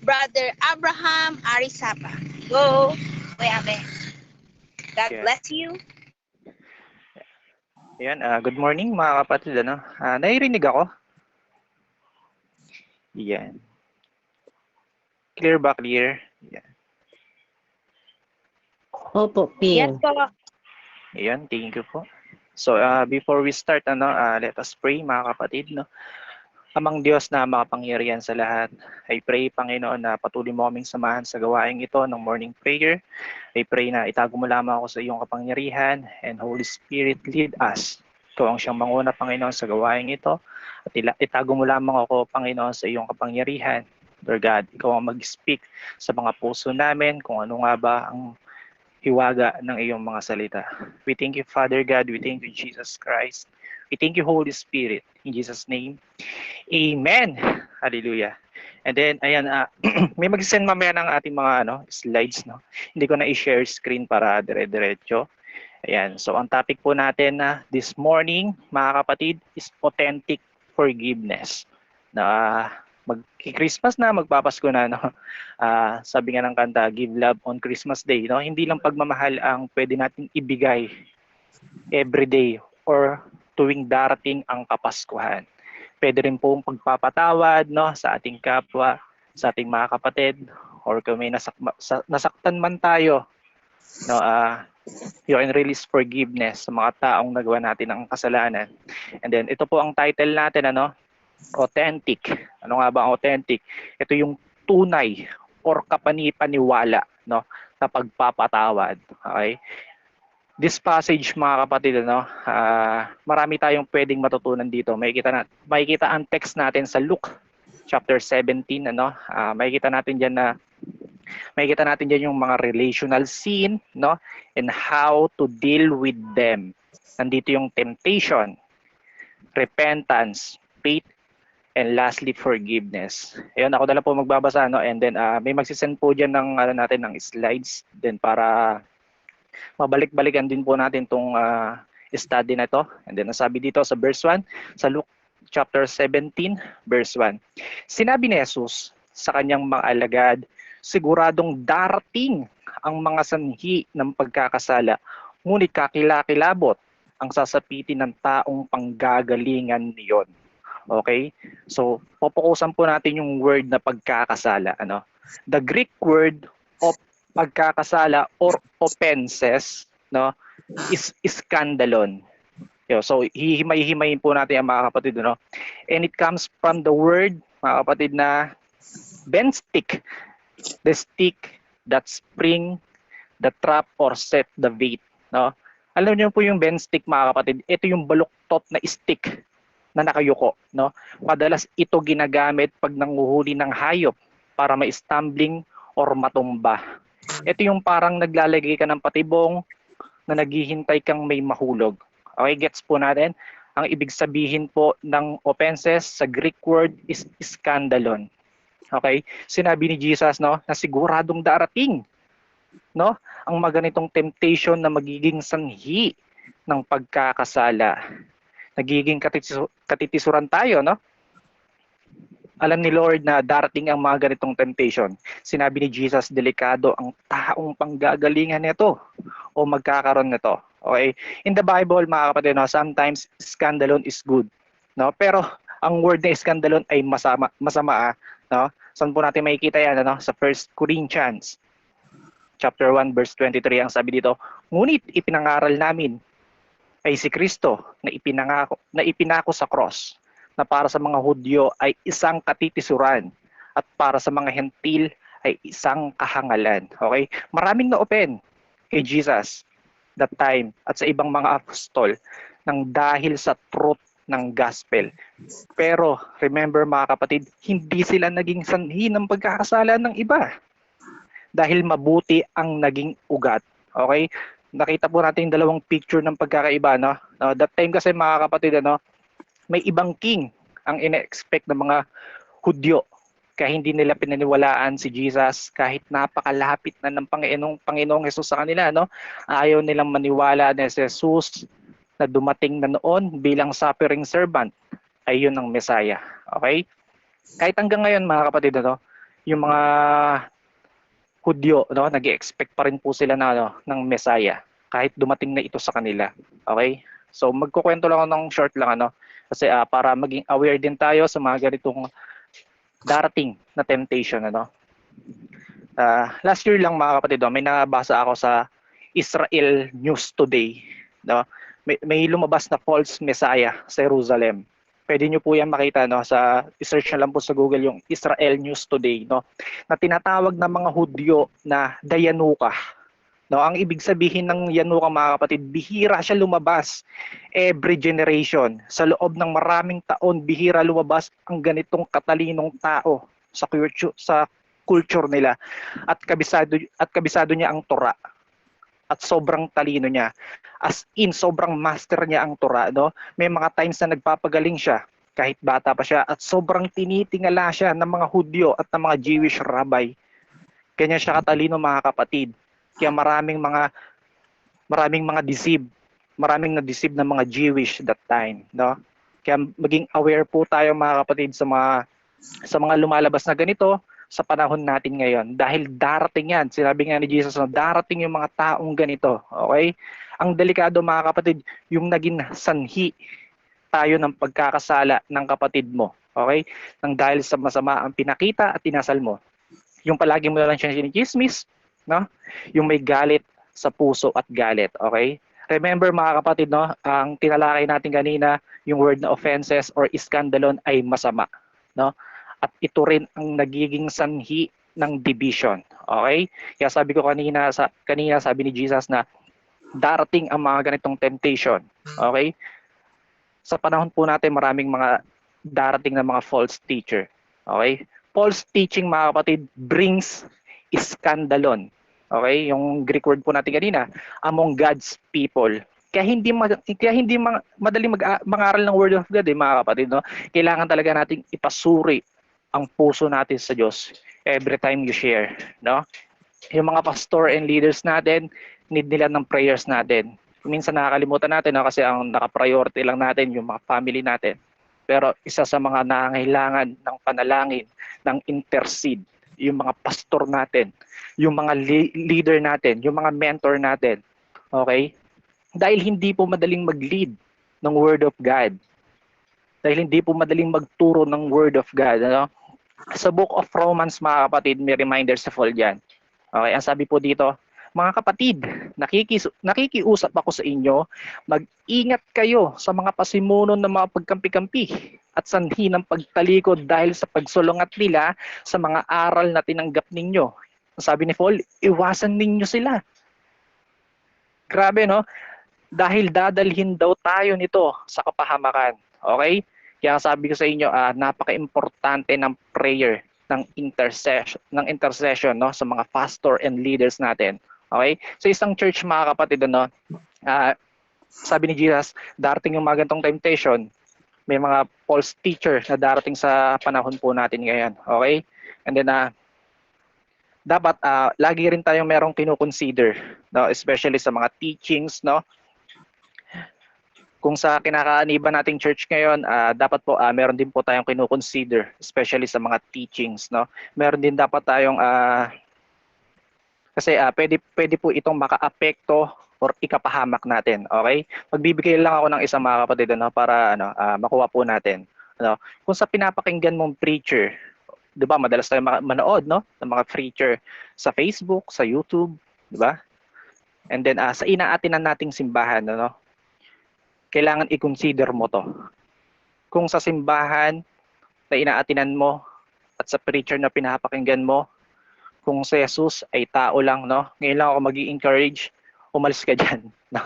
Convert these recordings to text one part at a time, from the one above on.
Brother Abraham Arisapa. Go, Kuya Abe. God Yan. bless you. Yan, good morning mga kapatid. Naririnig ako? Yan. Clear ba? Clear? Yan. Opo, Yes Pio. po. Yan, thank you po. So, before we start, let us pray mga kapatid. No? Amang Diyos na makapangyarihan sa lahat, I pray, Panginoon, na patuloy mo kaming samahan sa gawaing ito ng morning prayer. I pray na itago mo lamang ako sa iyong kapangyarihan, and Holy Spirit, lead us. Ikaw ang siyang manguna, Panginoon, sa gawaing ito. At itago mo lamang ako, Panginoon, sa iyong kapangyarihan. Lord God, ikaw ang mag-speak sa mga puso namin kung ano nga ba ang hiwaga ng iyong mga salita. We thank you, Father God. We thank you, Jesus Christ. We thank you, Holy Spirit. In Jesus' name, Amen. Hallelujah. And then, ayan, may mag-send mamaya ng ating mga slides. No? Hindi ko na i-share screen para dire-diretso. Ayan, so ang topic po natin this morning, mga kapatid, is authentic forgiveness. Na mag-Christmas na, magpapasko na. No? Sabi nga ng kanta, give love on Christmas Day. No? Hindi lang pagmamahal ang pwede natin ibigay every day or tuwing darating ang Kapaskuhan. Pwede rin pong pagpapatawad, no, sa ating kapwa, sa ating mga kapatid, or kung may nasaktan man tayo, no, you can release forgiveness sa mga taong nagawa natin ng kasalanan. And then ito po ang title natin, authentic. Ano nga ba ang authentic? Ito yung tunay or kapanipaniwala, no, sa pagpapatawad. Okay? This passage, mga kapatid, marami tayong pwedeng matutunan dito. Makikita ang text natin sa Luke chapter 17, makikita natin diyan yung mga relational scene, no, and how to deal with them. Nandito yung temptation, repentance, faith, and lastly forgiveness. Ayun, ako na po magbabasa, no, and then may magsisend po diyan ng ng slides din para mabalik-balikan din po natin itong study na ito. And then nasabi dito sa verse 1, sa Luke chapter 17, verse 1. Sinabi ni Jesus sa kanyang mga alagad, siguradong darating ang mga sanhi ng pagkakasala, ngunit kakilakilabot ang sasapitin ng taong panggagalingan niyon. Okay? So, pupukusan po natin yung word na pagkakasala. The Greek word of pagkakasala or offenses, no, is skandalon. So hihimay-himayin po natin ang mga kapatid, no. And it comes from the word, mga kapatid, na benstick, the stick that spring the trap or set the bait, no. Alam niyo po yung benstick, mga kapatid, ito yung baluktot na stick na nakayuko, no. Madalas ito ginagamit pag nanguhuli ng hayop para ma-stumbling or matumba. Ito yung parang naglalagay ka ng patibong na naghihintay kang may mahulog. Okay, gets po natin? Ang ibig sabihin po ng offenses sa Greek word is skandalon. Okay? Sinabi ni Jesus, no, na siguradong darating, no, ang maganitong temptation na magiging sanhi ng pagkakasala. Nagiging katitisuran tayo, no? Alam ni Lord na darating ang mga ganitong temptation. Sinabi ni Jesus, delikado ang taong panggagalingan nito o magkakaroon nito. Okay? In the Bible, mga kapatid, sometimes scandalon is good. No? Pero ang word na scandalon ay masama. No? Saan po natin makikita yan? Sa 1 Corinthians chapter 1, verse 23, ang sabi dito, ngunit ipinangaral namin ay si Kristo na ipinako sa cross, na para sa mga Hudyo ay isang katitisuran at para sa mga Hentil ay isang kahangalan. Okay? Maraming na-open kay Jesus that time at sa ibang mga apostol nang dahil sa truth ng gospel. Pero remember, mga kapatid, hindi sila naging sanhi ng pagkakasala ng iba dahil mabuti ang naging ugat. Okay? Nakita po natin yung dalawang picture ng pagkakaiba, no? That time kasi, mga kapatid, may ibang king ang ina-expect ng mga Hudyo. Kaya hindi nila pinaniwalaan si Jesus kahit napakalapit na ng Panginoong Jesus sa kanila, no? Ayaw nilang maniwala na si Jesus na dumating na noon bilang suffering servant ay yun ang Messiah. Okay? Kahit hanggang ngayon mga kapatid, ano, yung mga Hudyo, no, nag-expect pa rin po sila na, ano, ng Messiah kahit dumating na ito sa kanila. Okay? So magkukwento lang ako ng short lang, ano, kasi para maging aware din tayo sa mga ganitong darating na temptation, ano. Last year lang mga kapatid, no, may nabasa ako sa Israel News Today, no. May lumabas na false Messiah sa Jerusalem. Pwede nyo po yan makita, no, sa search na lang po sa Google yung Israel News Today, no, na tinatawag ng mga Hudyo na Dayanuka. No, ang ibig sabihin ng Yanuka mga kapatid, bihira siya lumabas every generation. Sa loob ng maraming taon, bihira lumabas ang ganitong katalinong tao sa culture nila. At kabisado niya ang Torah. At sobrang talino niya. As in, sobrang master niya ang Torah, no? May mga times na nagpapagaling siya kahit bata pa siya at sobrang tinitingala siya ng mga Hudyo at ng mga Jewish rabbi. Kanya siya katalino mga kapatid. Kaya maraming mga maraming na-deceive ng mga Jewish that time, no? Kaya maging aware po tayo mga kapatid sa mga lumalabas na ganito sa panahon natin ngayon dahil darating yan. Sinabi nga ni Jesus na darating yung mga taong ganito, okay? Ang delikado mga kapatid, yung naging sanhi tayo ng pagkakasala ng kapatid mo, okay? Nang dahil sa masama ang pinakita at tinasal mo. Yung palagi mo na lang siya sinichismis, no? Yung may galit sa puso at galit, okay? Remember mga kapatid, no, ang tinalakay natin kanina, yung word na offenses or iskandalon ay masama, no? At ito rin ang nagiging sanhi ng division, okay? Kaya sabi ko kanina sabi ni Jesus na darating ang mga ganitong temptation, okay? Sa panahon po natin maraming mga darating na mga false teacher, okay? False teaching mga kapatid brings iskandalon. Okay? Yung Greek word po natin kanina, among God's people. Kaya hindi madali mangaral ng word of God, mga kapatid, no? Kailangan talaga nating ipasuri ang puso natin sa Diyos every time you share, no? Yung mga pastor and leaders natin, need nila ng prayers natin. Minsan nakakalimutan natin, no? Kasi ang naka-priority lang natin yung mga family natin. Pero isa sa mga nangangailangan ng panalangin, ng intercede, yung mga pastor natin, yung mga leader natin, yung mga mentor natin. Okay? Dahil hindi po madaling mag-lead ng Word of God. Dahil hindi po madaling magturo ng Word of God. Ano? Sa Book of Romans, mga kapatid, may reminders sa fall dyan. Okay? Ang sabi po dito, mga kapatid, nakikiusap ako sa inyo, mag-ingat kayo sa mga pasimuno ng mga pagkampi-kampi at sanhi ng pagtalikod dahil sa pagsulungat nila sa mga aral na tinanggap ninyo. Sabi ni Paul, iwasan ninyo sila. Grabe, no? Dahil dadalhin daw tayo nito sa kapahamakan. Okay? Kaya sabi ko sa inyo, napaka-importante ng prayer, ng intercession, no, sa mga pastor and leaders natin. Okay? So isang church mga kapatid, ano, sabi ni Jesus, darating yung mga ganitong temptation, may mga false teacher na darating sa panahon po natin ngayon. Okay? And then dapat lagi rin tayong merong kino-consider, no, especially sa mga teachings, no. Kung sa kinakaaniban nating church ngayon, dapat po meron din po tayong kino-consider, especially sa mga teachings, no. Meron din dapat tayong kasi pwede po itong makaapekto or ikapahamak natin, okay? Magbibigay lang ako ng isang mga kapatid, ano, para makuha po natin. Ano, kung sa pinapakinggan mong preacher, 'di ba? Madalas tayo manood, no, ng mga preacher sa Facebook, sa YouTube, 'di ba? And then sa inaatinan nating simbahan, ano, kailangan i-consider mo 'to. Kung sa simbahan na inaatinan mo at sa preacher na pinapakinggan mo, kung si Jesus ay tao lang, no? Ngayon lang ako magi-encourage, umalis ka diyan, no?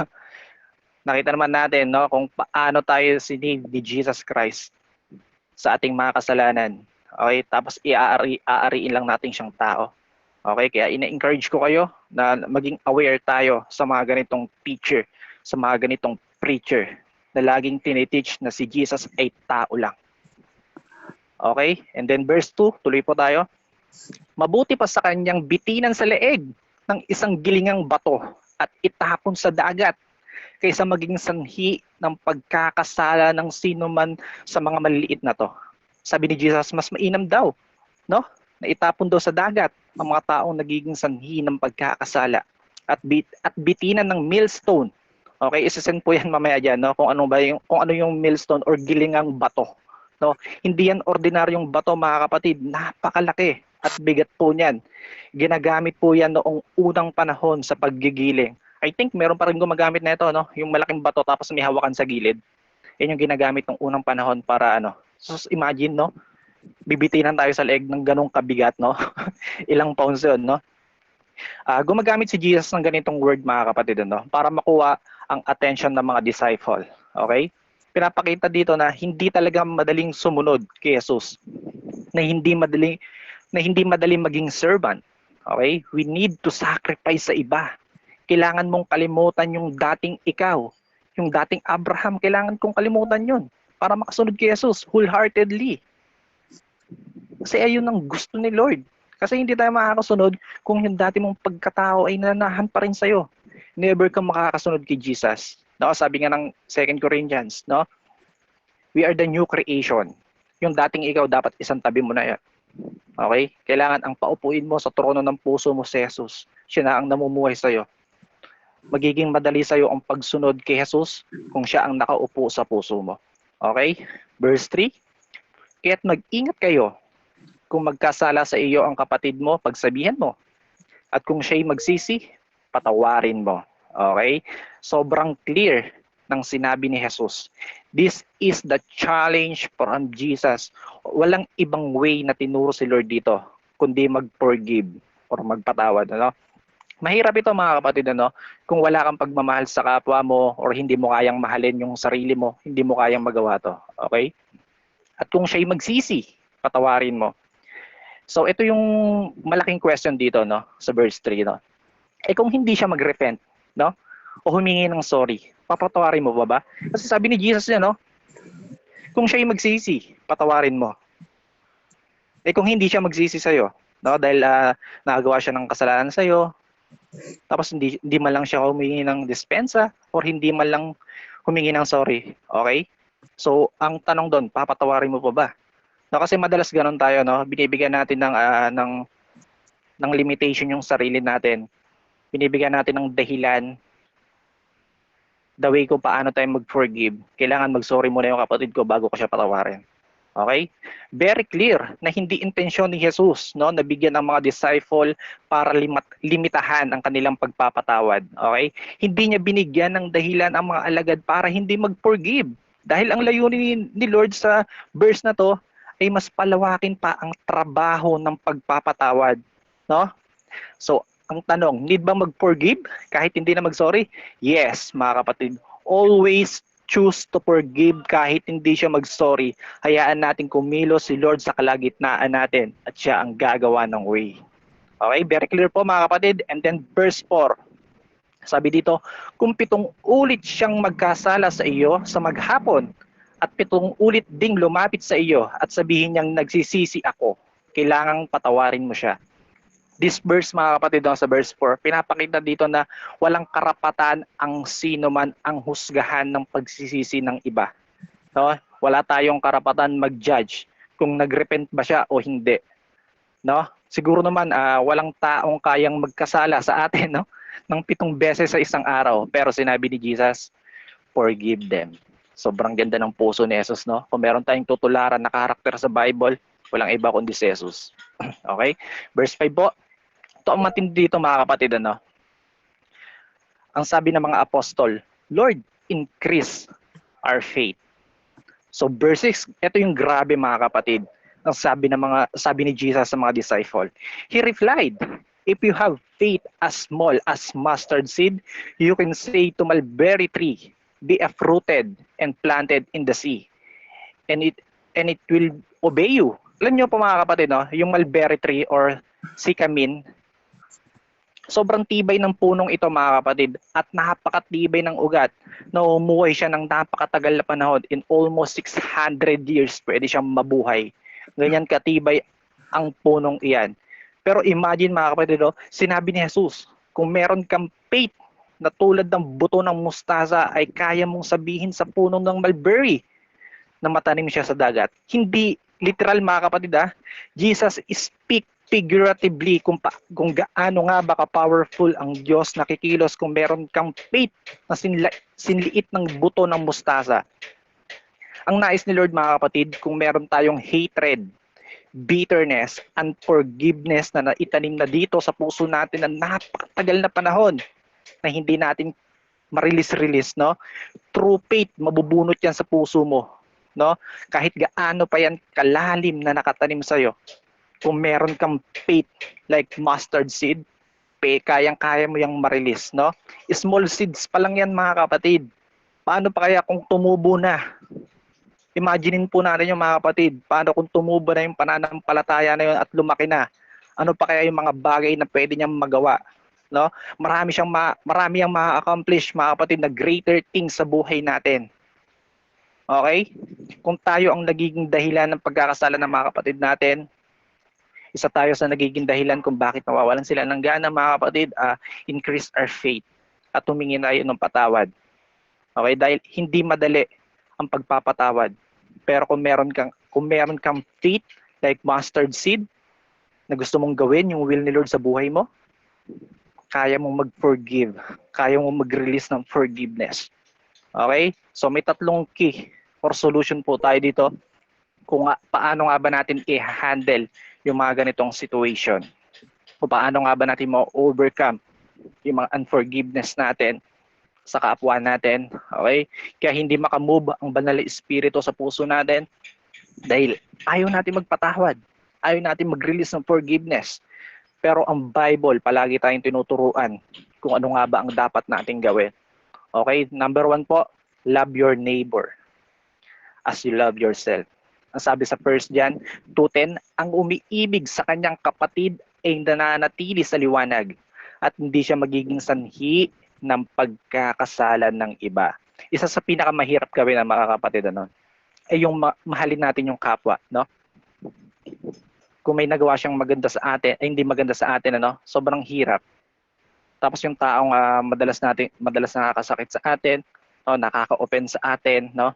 Nakita naman natin, no, kung paano tayo sinave ni Jesus Christ sa ating mga kasalanan. Okay, tapos aariin lang natin siyang tao. Okay, kaya ina-encourage ko kayo na maging aware tayo sa mga ganitong teacher, sa mga ganitong preacher na laging tiniteach na si Jesus ay tao lang. Okay, and then verse 2, tuloy po tayo. Mabuti pa sa kanyang bitinan sa leeg ng isang gilingang bato at itapon sa dagat kaysa maging sanhi ng pagkakasala ng sino man sa mga maliliit na to. Sabi ni Jesus, mas mainam daw, no? Na itapon daw sa dagat ang mga taong nagiging sanhi ng pagkakasala at bitinan ng millstone. Okay, isasend po yan mamaya dyan, no? Kung ano yung millstone or gilingang bato. No? Hindi yan ordinaryong bato, mga kapatid. Napakalaki at bigat po niyan. Ginagamit po yan noong unang panahon sa paggigiling. I think meron pa rin gumagamit na ito, no? Yung malaking bato tapos may hawakan sa gilid. Yan yung ginagamit ng unang panahon para ano. So imagine, no? Bibitinan tayo sa leeg ng ganong kabigat, no? Ilang pounds yun, no? Gumagamit si Jesus ng ganitong word, mga kapatid, no? Para makuha ang attention ng mga disciple. Okay? Pinapakita dito na hindi talaga madaling sumunod kay Jesus. Na hindi madaling maging servant. Okay? We need to sacrifice sa iba. Kailangan mong kalimutan yung dating ikaw. Yung dating Abraham, kailangan kong kalimutan yun para makasunod kay Jesus wholeheartedly. Kasi ayun ang gusto ni Lord. Kasi hindi tayo makakasunod kung yung dati mong pagkatao ay nananahan pa rin sa'yo. Never kang makakasunod kay Jesus. No, sabi nga ng 2 Corinthians, no? We are the new creation. Yung dating ikaw, dapat isang tabi mo na yan. Okay? Kailangan ang paupuin mo sa trono ng puso mo si Jesus. Siya na ang namumuhay sa'yo. Magiging madali sa'yo ang pagsunod kay Jesus kung siya ang nakaupo sa puso mo. Okay? Verse 3. Kaya't mag-ingat kayo kung magkasala sa iyo ang kapatid mo, pagsabihan mo. At kung siya'y magsisi, patawarin mo. Okay? Sobrang clear ng sinabi ni Jesus. This is the challenge from Jesus. Walang ibang way na tinuro si Lord dito, kundi mag-forgive or magpatawad. Ano? Mahirap ito, mga kapatid, ano? Kung wala kang pagmamahal sa kapwa mo or hindi mo kayang mahalin yung sarili mo, hindi mo kayang magawa to. Okay? At kung siya'y magsisi, patawarin mo. So ito yung malaking question dito, no, sa verse 3, no. Kung hindi siya mag-repent, no, o humingi ng sorry, papatawarin mo ba? Kasi sabi ni Jesus yan, no, kung siya'y magsisi, patawarin mo. Kung hindi siya magsisi sa'yo, no, dahil nagawa siya ng kasalanan sa'yo, tapos hindi man lang siya humingi ng dispensa or hindi man lang humingi ng sorry, okay? So ang tanong doon, papatawarin mo pa ba? No, kasi madalas ganun tayo, no? Binibigyan natin ng limitation yung sarili natin. Binibigyan natin ng dahilan, the way kung paano tayo mag-forgive. Kailangan mag-sorry muna yung kapatid ko bago ko siya patawarin. Okay? Very clear na hindi intensyon ni Jesus, no, na bigyan ng mga disciple para limitahan ang kanilang pagpapatawad. Okay? Hindi niya binigyan ng dahilan ang mga alagad para hindi mag-forgive. Dahil ang layunin ni Lord sa verse na to ay mas palawakin pa ang trabaho ng pagpapatawad, no? So, ang tanong, need ba mag-forgive kahit hindi na mag-sorry? Yes, mga kapatid. Always choose to forgive kahit hindi siya mag-sorry. Hayaan natin kumilos si Lord sa kalagitnaan natin at siya ang gagawa ng way. Okay, very clear po, mga kapatid. And then verse 4. Sabi dito, kung 7 ulit siyang magkasala sa iyo sa maghapon, at 7 ulit ding lumapit sa iyo at sabihin niyang nagsisisi ako, kailangang patawarin mo siya. This verse, mga kapatid, sa verse 4, pinapakita dito na walang karapatan ang sino man ang husgahan ng pagsisisi ng iba. No? Wala tayong karapatan mag-judge kung nag-repent ba siya o hindi. No? Siguro naman walang taong kayang magkasala sa atin, no, ng 7 beses sa isang araw, pero sinabi ni Jesus, forgive them. Sobrang ganda ng puso ni Jesus, no? Kung meron tayong tutularan na karakter sa Bible, walang iba kundi si Jesus. Okay? Verse 5 po. Ito ang matindi dito, mga kapatid, ano? Ang sabi ng mga apostol, Lord, increase our faith. So verse 6, ito yung grabe, mga kapatid. Ang sabi ni Jesus sa mga disciple. He replied, if you have faith as small as mustard seed, you can say to mulberry tree, be uprooted and planted in the sea, and it will obey you. Alam niyo po, mga kapatid, no, yung mulberry tree or sikamin, sobrang tibay ng punong ito, mga kapatid, at napakatibay ng ugat na umuhay siya ng napakatagal na panahon. In almost 600 years pwede siyang mabuhay. Ganyan katibay ang punong iyan. Pero imagine, mga kapatid, no, sinabi ni Jesus, kung meron kang faith na tulad ng buto ng mustasa ay kaya mong sabihin sa punong ng mulberry na matanim siya sa dagat. Hindi literal mga kapatid Jesus speak figuratively kung gaano nga ba ka-powerful ang Diyos na kikilos kung meron kang faith na sinliit ng buto ng mustasa. Ang nais ni Lord mga kapatid, kung meron tayong hatred, bitterness, unforgiveness na naitanim na dito sa puso natin na napakatagal na panahon na hindi natin ma-release, no? True faith, mabubunot yan sa puso mo, no? Kahit gaano pa yan kalalim na nakatanim sa'yo, kung meron kang faith like mustard seed, kayang-kaya mo yung ma-release, no? Small seeds pa lang yan mga kapatid. Paano pa kaya kung tumubo na? Imaginein po natin yung mga kapatid, paano kung tumubo na yung pananampalataya na yun at lumaki na? Ano pa kaya yung mga bagay na pwede niyang magawa? No? Marami yang ma-accomplish mga kapatid na greater things sa buhay natin. Okay? Kung tayo ang nagiging dahilan ng pagkakasala ng mga kapatid natin, isa tayo sa nagiging dahilan kung bakit nawawalan sila ng gana mga kapatid, increase our faith at tumingin tayo ng patawad. Okay? Dahil hindi madali ang pagpapatawad. Pero kung meron kang faith like mustard seed na gusto mong gawin yung will ni Lord sa buhay mo, kaya mong mag-forgive, kaya mong mag-release ng forgiveness. Okay? So may tatlong key or solution po tayo dito kung paano nga ba natin i-handle yung mga ganitong situation. Kung paano nga ba natin ma-overcome yung mga unforgiveness natin sa kapwa natin. Okay? Kaya hindi makamove ang banal na espiritu sa puso natin dahil ayaw natin magpatawad. Ayaw natin mag-release ng forgiveness. Pero ang Bible, palagi tayong tinuturuan kung ano nga ba ang dapat nating gawin. Okay? Number 1 po, love your neighbor as you love yourself. Ang sabi sa 1 John 2:10, ang umiibig sa kanyang kapatid ay nananatili sa liwanag at hindi siya magiging sanhi ng pagkakasala ng iba. Isa sa pinakamahirap gawin ng mga kapatid ay yung mahalin natin yung kapwa, no? Kung may nagawa siyang maganda sa atin, ay hindi maganda sa atin, sobrang hirap. Tapos yung taong madalas nakakasakit sa atin, nakaka-offend sa atin, no?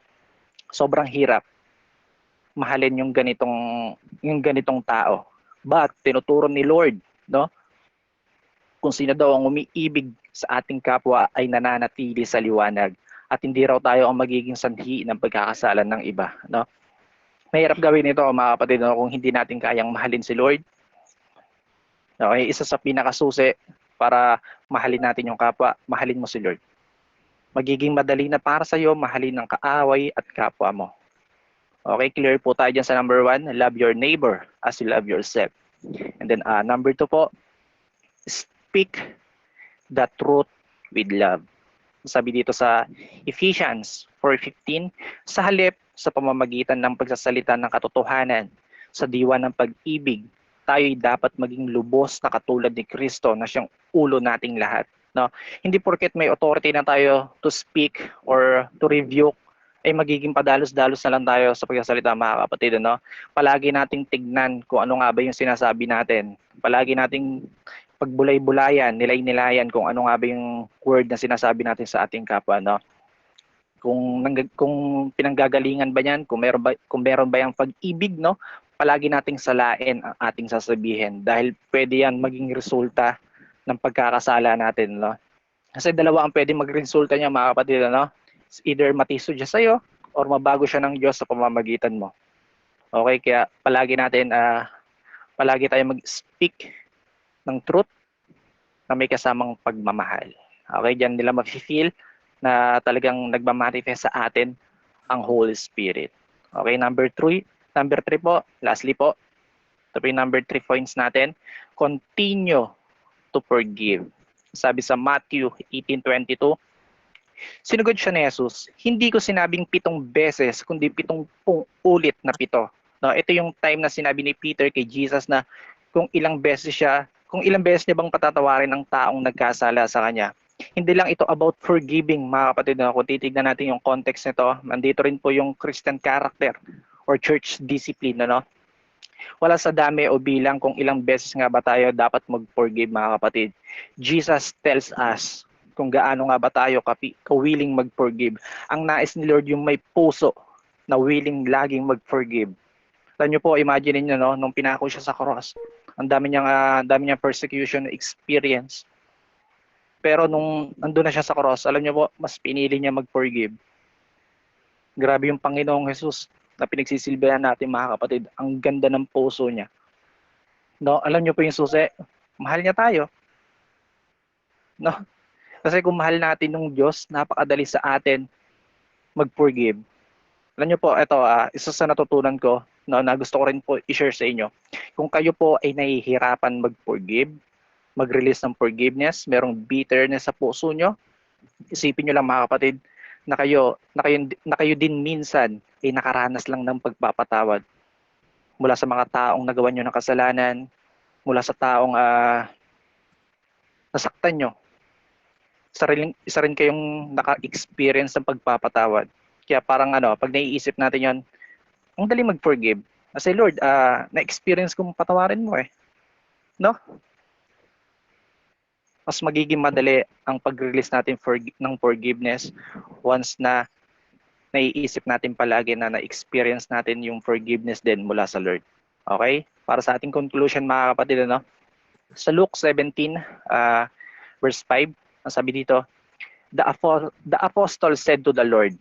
Sobrang hirap mahalin yung ganitong tao. But tinuturo ni Lord, no? Kung sino daw ang umiibig sa ating kapwa ay nananatili sa liwanag at hindi raw tayo ang magiging sanhi ng pagkakasalan ng iba, no? Mahirap gawin ito mga kapatid, no? Kung hindi natin kayang mahalin si Lord. Okay, isa sa pinakasusi para mahalin natin yung kapwa, mahalin mo si Lord. Magiging madali na para sa iyo mahalin ng kaaway at kapwa mo. Okay, clear po tayo dyan sa number 1, love your neighbor as you love yourself. And then number 2 po, speak the truth with love. Sabi dito sa Ephesians 4:15, sa halip sa pamamagitan ng pagsasalita ng katotohanan sa diwa ng pag-ibig, tayo'y dapat maging lubos na katulad ni Kristo na siyang ulo nating lahat. No? Hindi porket may authority na tayo to speak or to rebuke ay magiging padalos-dalos na lang tayo sa pagsasalita mga kapatid. Palagi nating tignan kung ano nga ba yung sinasabi natin. Palagi nating pagbulay-bulayan, nilay-nilayan kung ano nga ba yung word na sinasabi natin sa ating kapwa, no? Kung pinanggagalingan ba yan, kung meron ba yung pag-ibig, no? Palagi nating salain ang ating sasabihin dahil pwede yan maging resulta ng pagkakasala natin, no? Kasi dalawa ang pwede magresulta niya mga kapatid, no? Either matiso siya sa'yo or mabago siya ng Diyos sa pamamagitan mo. Okay, kaya palagi tayo mag-speak ng truth na may kasamang pagmamahal. Okay, diyan nila ma-feel na talagang nagmamanifest sa atin ang Holy Spirit. Okay, number 3 po, lastly po, ito po yung number 3 points natin, continue to forgive. Sabi sa Matthew 18:22, sinugod siya ni Jesus, hindi ko sinabing 7 beses, kundi 70 ulit na 7. No, ito yung time na sinabi ni Peter kay Jesus na kung ilang beses niya bang patatawarin ang taong nagkasala sa kanya. Hindi lang ito about forgiving, mga kapatid. Kung titignan natin yung context nito, nandito rin po yung Christian character or church discipline. Wala sa dami o bilang kung ilang beses nga ba tayo dapat mag-forgive, mga kapatid. Jesus tells us kung gaano nga ba tayo willing mag-forgive. Ang nais ni Lord yung may puso na willing laging mag-forgive. Alam niyo po, imagine niyo no, nung pinako siya sa cross, ang dami niyang persecution experience. Pero nung andun na siya sa cross, alam niyo po, mas pinili niya mag-forgive. Grabe yung Panginoong Jesus na pinagsisilbihan natin mga kapatid. Ang ganda ng puso niya. No, alam niyo po yung susi, mahal niya tayo. No? Kasi kung mahal natin ng Diyos, napakadali sa atin mag-forgive. Alam niyo po, ito, isa sa natutunan ko, no, na gusto ko rin po i-share sa inyo. Kung kayo po ay nahihirapan mag-forgive, mag-release ng forgiveness, merong bitterness sa puso nyo, isipin nyo lang mga kapatid, na kayo din minsan ay nakaranas lang ng pagpapatawad mula sa mga taong nagawa nyo ng kasalanan, mula sa taong nasaktan nyo. Isa rin kayong naka-experience ng pagpapatawad. Kaya parang pag naiisip natin yon, ang dali mag-forgive. Kasi Lord, na-experience kong patawarin mo eh. No? Mas magiging madali ang pag-release natin ng forgiveness once na naiisip natin palagi na na-experience natin yung forgiveness din mula sa Lord. Okay? Para sa ating conclusion mga kapatid, sa Luke 17, verse 5, ang sabi dito, the apostle said to the Lord,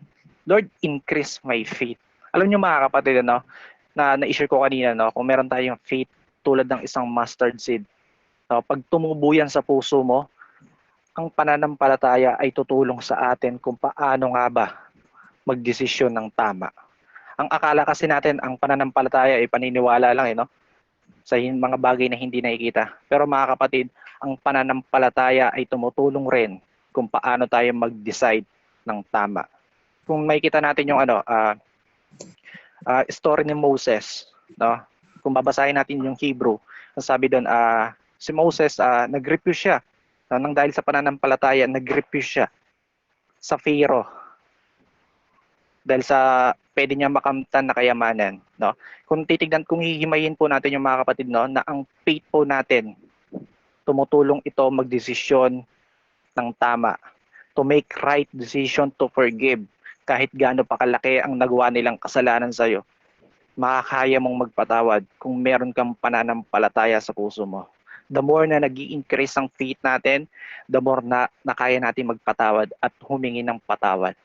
Lord, increase my faith. Alam niyo mga kapatid, na na-share ko kanina, kung meron tayong faith tulad ng isang mustard seed, pag tumubo yan sa puso mo, ang pananampalataya ay tutulong sa atin kung paano nga ba magdesisyon ng tama. Ang akala kasi natin, ang pananampalataya ay paniniwala lang, sa mga bagay na hindi nakikita. Pero mga kapatid, ang pananampalataya ay tumutulong rin kung paano tayo mag-decide ng tama. Kung makikita natin yung story ni Moses, no? Kung babasahin natin yung Hebrew, sabi doon, si Moses, nag-refuse siya. Nang dahil sa pananampalataya, nag-refuse siya sa Pharaoh. Dahil sa pwede niya makamtan na kayamanan. No? Kung hihimayin po natin yung mga kapatid, na ang faith po natin, tumutulong ito magdesisyon ng tama. To make right decision, to forgive. Kahit gaano pa kalaki ang nagawa nilang kasalanan sa'yo, makakaya mong magpatawad kung meron kang pananampalataya sa puso mo. The more na nag-i-increase ang faith natin, the more na kaya natin magpatawad at humingi ng patawad.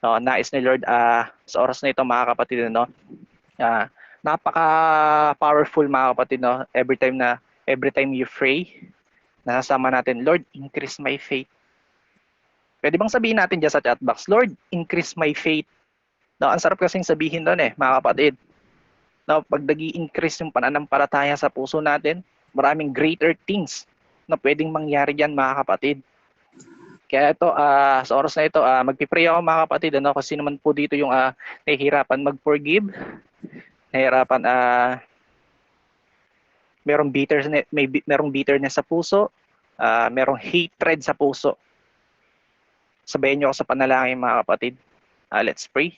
No, nais ni Lord sa oras na ito mga kapatid, napaka-powerful mga kapatid, every time you pray, nasasama natin, Lord, increase my faith. Pwede bang sabihin natin dyan sa chat box, Lord, increase my faith. No, ang sarap kasing sabihin doon mga kapatid. No, pag nag-i-increase yung pananampalataya sa puso natin, maraming greater things na pwedeng mangyari dyan mga kapatid. Kaya ito, sa oras na ito, magpipray ako mga kapatid, kasi naman po dito yung nahihirapan mag-forgive, nahihirapan, merong bitterness sa puso, merong hatred sa puso. Sabayan niyo ako sa panalangin mga kapatid. Let's pray.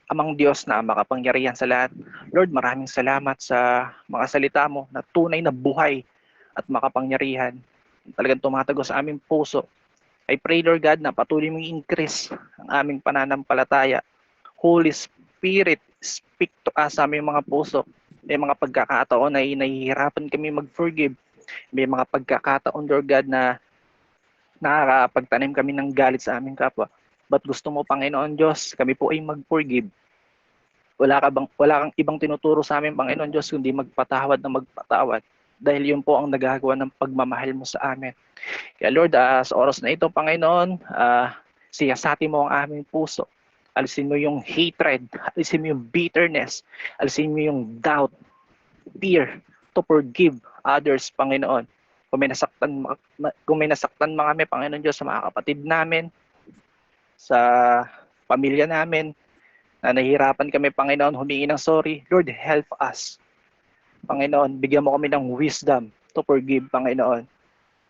Amang Diyos na makapangyarihan sa lahat, Lord, maraming salamat sa mga salita mo na tunay na buhay at makapangyarihan. Talagang tumatago sa aming puso. I pray, Lord God, na patuloy mong increase ang aming pananampalataya. Holy Spirit, speak to us sa aming mga puso. May mga pagkakataon na nahihirapan kami mag-forgive. May mga pagkakataon, Lord God, na nakakapagtanim kami ng galit sa aming kapwa. But gusto mo, Panginoon Diyos, kami po ay mag-forgive. Wala kang ibang tinuturo sa amin, Panginoon Diyos, kundi magpatawad na magpatawad. Dahil yun po ang nagagawa ng pagmamahal mo sa amin. Kaya Lord, sa oras na ito, Panginoon, siyasatin mo ang aming puso. Alisin mo yung hatred, alisin mo yung bitterness, alisin mo yung doubt, fear, to forgive others, Panginoon. Kung may nasaktan mga kami, Panginoon Diyos, sa mga kapatid namin, sa pamilya namin, na nahihirapan kami, Panginoon, humingi ng sorry. Lord, help us. Panginoon, bigyan mo kami ng wisdom to forgive, Panginoon.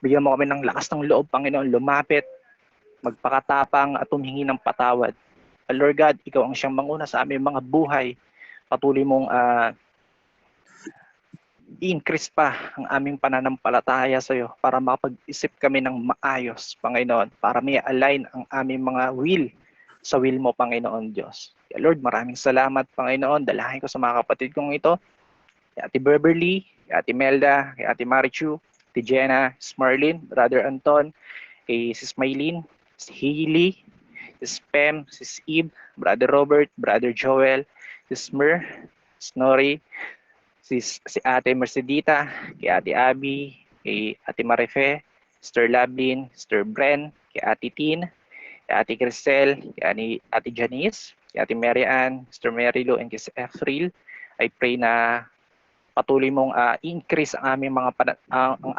Bigyan mo kami ng lakas ng loob, Panginoon, lumapit, magpakatapang at humingi ng patawad. Lord God, ikaw ang siyang manguna sa aming mga buhay. Patuloy mong i-increase pa ang aming pananampalataya sa iyo para makapag-isip kami ng maayos, Panginoon, para may align ang aming mga will sa will mo, Panginoon Diyos. Kaya Lord, maraming salamat, Panginoon. Dalahin ko sa mga kapatid kong ito. Kay Ate Beverly, kay Ate Melda, kay Ate Marichu, Ate Jenna, Sis Marlene, Brother Anton, kay Sis Maylene, Sis Hailey, Sis Pem, Sis Eve, Brother Robert, Brother Joel, Sis Mer, Sis Nori, si Ate Mercedita, kay Ate Abby, kay Ate Marife, Sister Lablin, Sister Bren, kay Ate Tin, kay Ate Cristel, kay Ate Janice, kay Ate Mary Ann, Sister Mary Lou, and kay Efril. I pray na patuloy mong increase ang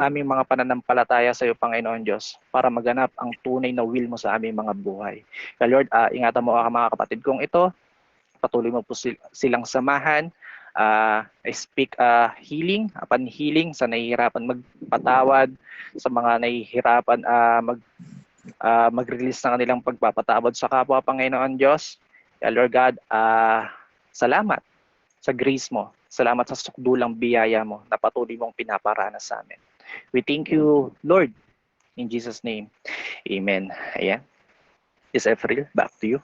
aming mga pananampalataya sa iyo, Panginoon Diyos, para maganap ang tunay na will mo sa aming mga buhay. Kaya Lord, ingatan mo ang mga kapatid kong ito. Patuloy mo po silang samahan. I speak healing, upon healing sa nahihirapan magpatawad, sa mga nahihirapan mag-release ng kanilang pagpapatawad sa kapwa, Panginoon Diyos. Kaya Lord God, salamat sa grace mo. Salamat sa sukdulang biyaya mo na patuloy mong pinaparana sa amin. We thank you, Lord, in Jesus' name. Amen. Ayan. Is Efril, back to you.